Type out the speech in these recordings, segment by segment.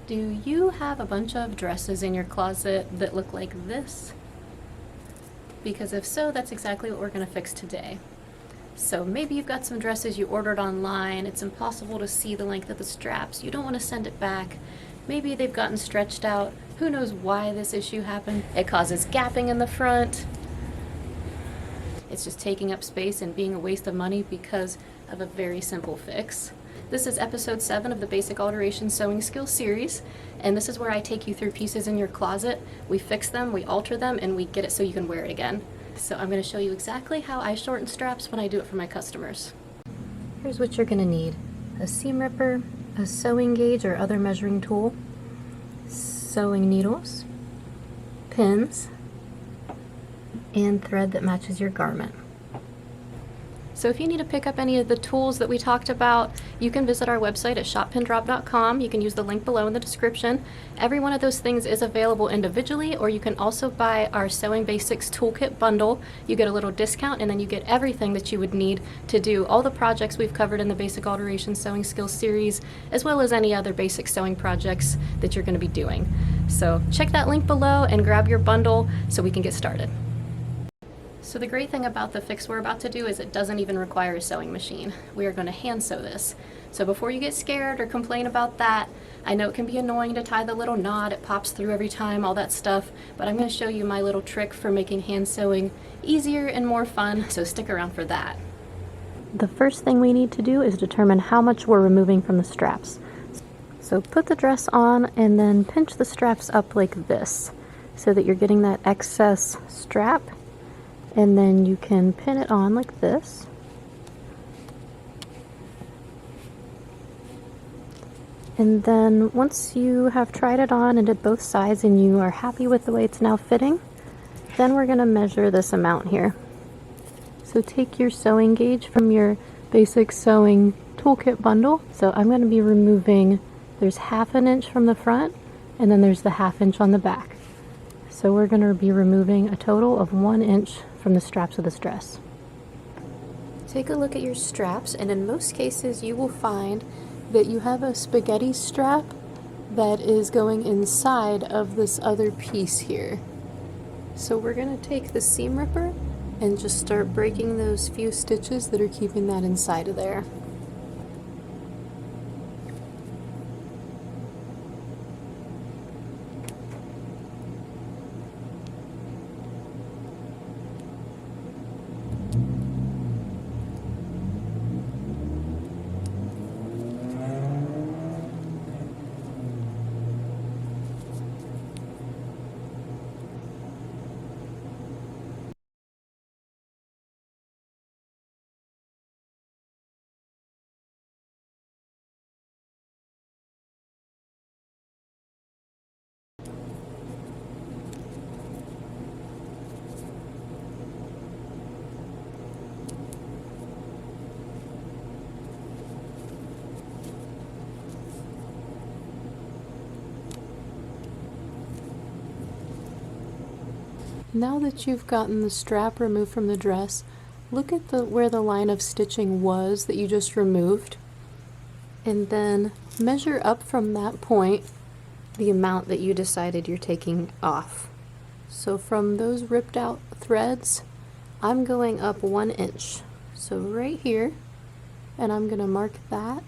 Do you have a bunch of dresses in your closet that look like this? Because if so, that's exactly what we're going to fix today. So maybe you've got some dresses you ordered online, it's impossible to see the length of the straps, you don't want to send it back, maybe they've gotten stretched out, who knows why this issue happened. It causes gapping in the front, it's just taking up space and being a waste of money because of a very simple fix. This is episode 7 of the Basic Alteration Sewing Skills series, and this is where I take you through pieces in your closet, we fix them, we alter them, and we get it so you can wear it again. So I'm going to show you exactly how I shorten straps when I do it for my customers. Here's what you're going to need. A seam ripper, a sewing gauge or other measuring tool, sewing needles, pins, and thread that matches your garment. So if you need to pick up any of the tools that we talked about, you can visit our website at shoppindrop.com. You can use the link below in the description. Every one of those things is available individually, or you can also buy our Sewing Basics Toolkit bundle. You get a little discount, and then you get everything that you would need to do all the projects we've covered in the Basic Alteration Sewing Skills series, as well as any other basic sewing projects that you're going to be doing. So check that link below and grab your bundle so we can get started. So the great thing about the fix we're about to do is it doesn't even require a sewing machine. We are going to hand sew this. So before you get scared or complain about that, I know it can be annoying to tie the little knot, it pops through every time, all that stuff, but I'm going to show you my little trick for making hand sewing easier and more fun, so stick around for that. The first thing we need to do is determine how much we're removing from the straps. So put the dress on and then pinch the straps up like this so that you're getting that excess strap. And then you can pin it on like this. And then once you have tried it on and did both sides and you are happy with the way it's now fitting, then we're going to measure this amount here. So take your sewing gauge from your basic sewing toolkit bundle. So I'm going to be removing, there's 1/2 inch from the front and then there's the 1/2 inch on the back. So we're going to be removing a total of 1 inch from the straps of this dress. Take a look at your straps, and in most cases you will find that you have a spaghetti strap that is going inside of this other piece here. So we're going to take the seam ripper and just start breaking those few stitches that are keeping that inside of there. Now that you've gotten the strap removed from the dress, look at where the line of stitching was that you just removed, and then measure up from that point the amount that you decided you're taking off. So from those ripped out threads, I'm going up 1 inch. So right here, and I'm going to mark that.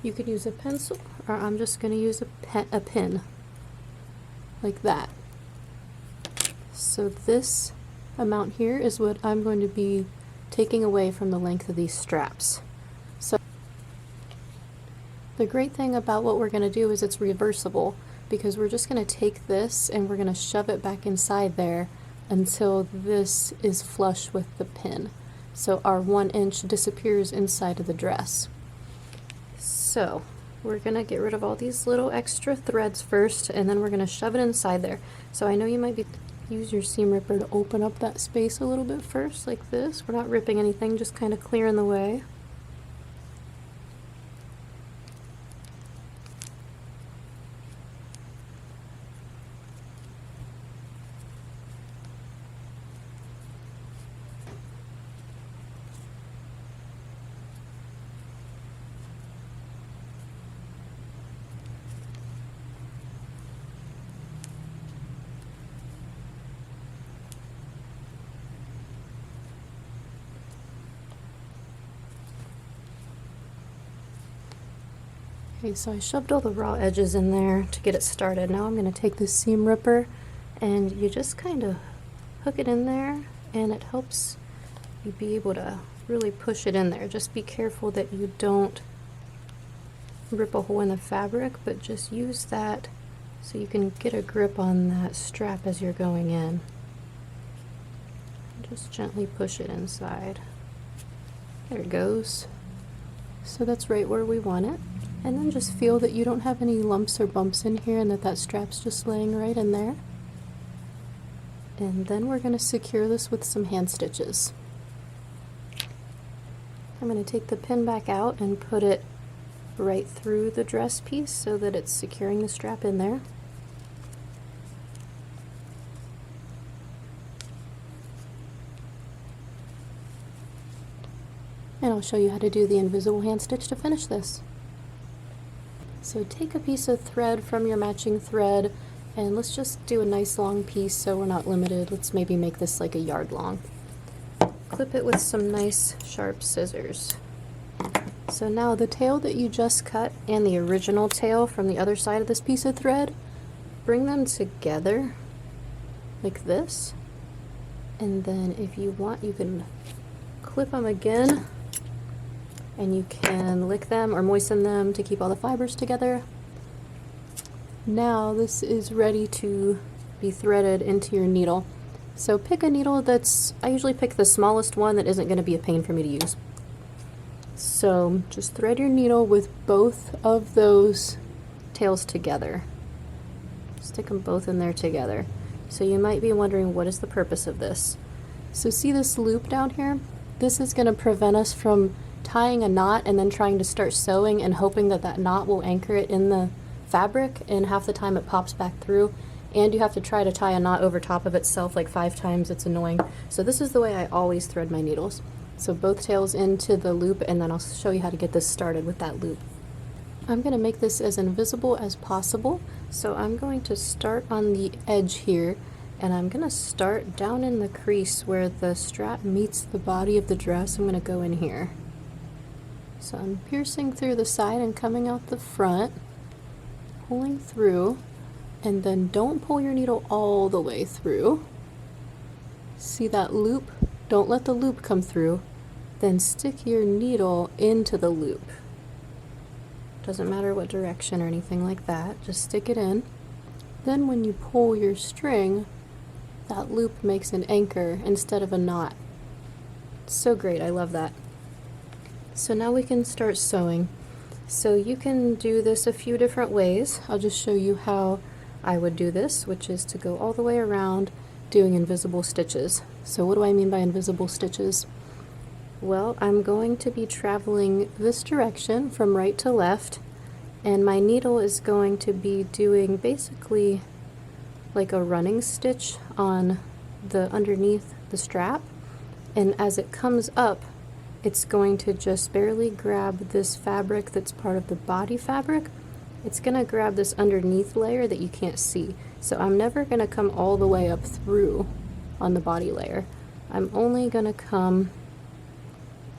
You could use a pencil, or I'm just going to use a pin, like that. So this amount here is what I'm going to be taking away from the length of these straps. So the great thing about what we're going to do is it's reversible, because we're just going to take this and we're going to shove it back inside there until this is flush with the pin. So our 1 inch disappears inside of the dress. So we're going to get rid of all these little extra threads first, and then we're going to shove it inside there. So I know you might be use your seam ripper to open up that space a little bit first, like this. We're not ripping anything, just kind of clearing the way. Okay, so I shoved all the raw edges in there to get it started. Now I'm going to take this seam ripper and you just kind of hook it in there, and it helps you be able to really push it in there. Just be careful that you don't rip a hole in the fabric, but just use that so you can get a grip on that strap as you're going in. Just gently push it inside. There it goes. So that's right where we want it. And then just feel that you don't have any lumps or bumps in here and that strap's just laying right in there. And then we're going to secure this with some hand stitches. I'm going to take the pin back out and put it right through the dress piece so that it's securing the strap in there. And I'll show you how to do the invisible hand stitch to finish this. So take a piece of thread from your matching thread, and let's just do a nice long piece so we're not limited. Let's maybe make this like a yard long. Clip it with some nice sharp scissors. So now the tail that you just cut and the original tail from the other side of this piece of thread, bring them together like this, and then if you want you can clip them again, and you can lick them or moisten them to keep all the fibers together. Now this is ready to be threaded into your needle. So pick a needle I usually pick the smallest one that isn't going to be a pain for me to use. So just thread your needle with both of those tails together. Stick them both in there together. So you might be wondering, what is the purpose of this? So see this loop down here? This is going to prevent us from tying a knot and then trying to start sewing and hoping that knot will anchor it in the fabric, and half the time it pops back through and you have to try to tie a knot over top of itself like 5 times. It's annoying. So this is the way I always thread my needles. So both tails into the loop, and then I'll show you how to get this started with that loop. I'm going to make this as invisible as possible, so I'm going to start on the edge here, and I'm going to start down in the crease where the strap meets the body of the dress. I'm going to go in here. So I'm piercing through the side and coming out the front, pulling through, and then don't pull your needle all the way through. See that loop? Don't let the loop come through. Then stick your needle into the loop. Doesn't matter what direction or anything like that, just stick it in. Then when you pull your string, that loop makes an anchor instead of a knot. It's so great, I love that. So now we can start sewing. So you can do this a few different ways. I'll just show you how I would do this, which is to go all the way around doing invisible stitches. So what do I mean by invisible stitches? Well, I'm going to be traveling this direction from right to left, and my needle is going to be doing basically like a running stitch on the underneath the strap, and as it comes up, it's going to just barely grab this fabric that's part of the body fabric. It's going to grab this underneath layer that you can't see. So I'm never going to come all the way up through on the body layer. I'm only going to come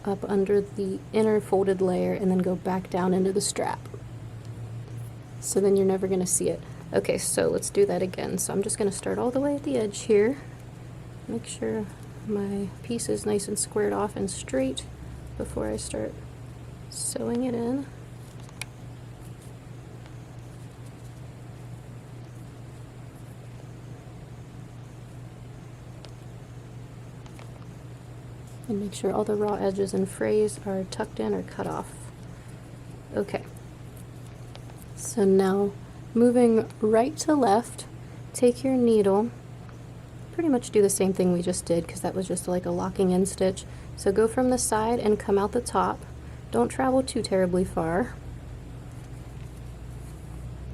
up under the inner folded layer and then go back down into the strap. So then you're never going to see it. Okay, so let's do that again. So I'm just going to start all the way at the edge here. Make sure my piece is nice and squared off and straight before I start sewing it in. And make sure all the raw edges and frays are tucked in or cut off. Okay. So now, moving right to left, take your needle, pretty much do the same thing we just did because that was just like a locking in stitch. So go from the side and come out the top. Don't travel too terribly far.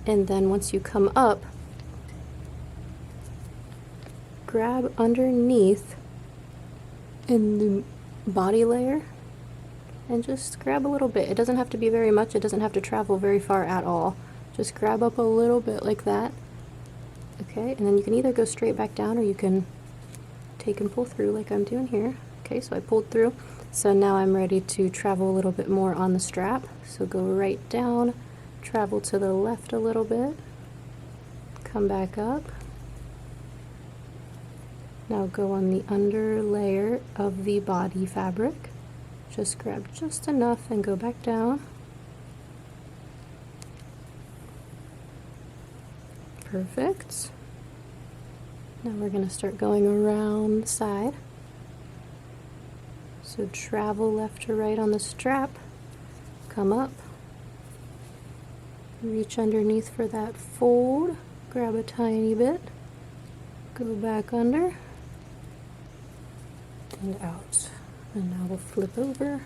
And then once you come up, grab underneath in the body layer and just grab a little bit. It doesn't have to be very much, it doesn't have to travel very far at all. Just grab up a little bit like that. Okay, and then you can either go straight back down or you can take and pull through like I'm doing here. Okay, so I pulled through. So now I'm ready to travel a little bit more on the strap. So go right down, travel to the left a little bit, come back up. Now go on the under layer of the body fabric. Just grab just enough and go back down. Perfect. Now we're going to start going around the side. So travel left to right on the strap, come up, reach underneath for that fold, grab a tiny bit, go back under, and out. And now we'll flip over.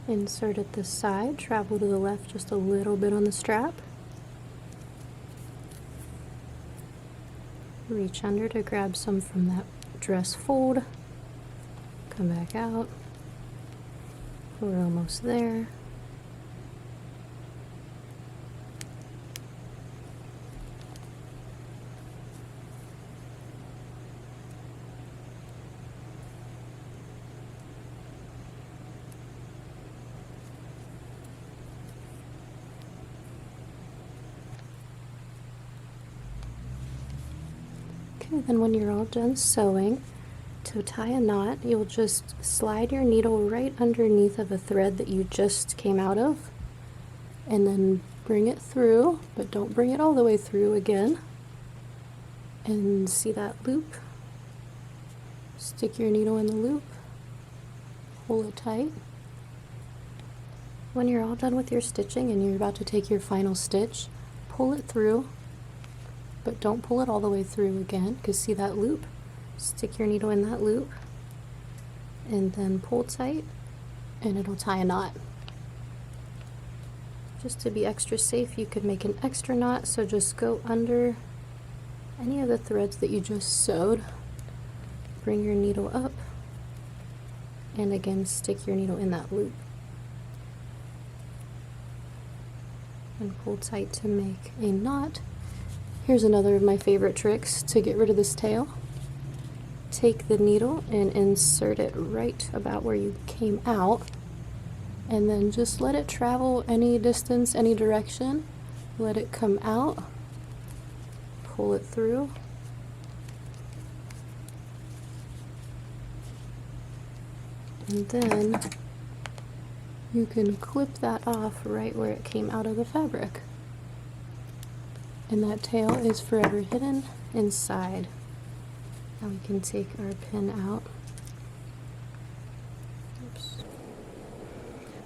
Insert at the side, travel to the left just a little bit on the strap. Reach under to grab some from that dress fold. Come back out. We're almost there. Okay, then when you're all done sewing, to tie a knot, you'll just slide your needle right underneath of a thread that you just came out of, and then bring it through, but don't bring it all the way through again. And see that loop? Stick your needle in the loop, pull it tight. When you're all done with your stitching and you're about to take your final stitch, pull it through, but don't pull it all the way through again, because see that loop? Stick your needle in that loop and then pull tight and it'll tie a knot. Just to be extra safe, you could make an extra knot, so just go under any of the threads that you just sewed, bring your needle up, and again stick your needle in that loop and pull tight to make a knot. Here's another of my favorite tricks to get rid of this tail. Take the needle and insert it right about where you came out, and then just let it travel any distance, any direction. Let it come out, pull it through, and then you can clip that off right where it came out of the fabric. And that tail is forever hidden inside. Now we can take our pin out. Oops.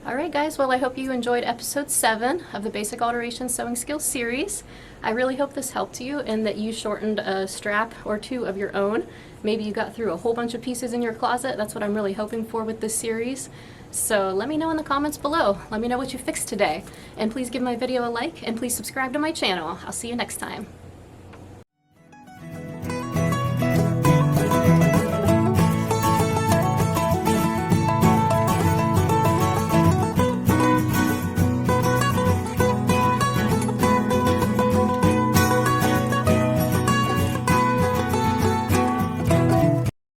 Alright guys, well I hope you enjoyed episode 7 of the Basic Alteration Sewing Skills series. I really hope this helped you and that you shortened a strap or two of your own. Maybe you got through a whole bunch of pieces in your closet. That's what I'm really hoping for with this series. So let me know in the comments below. Let me know what you fixed today. And please give my video a like and please subscribe to my channel. I'll see you next time.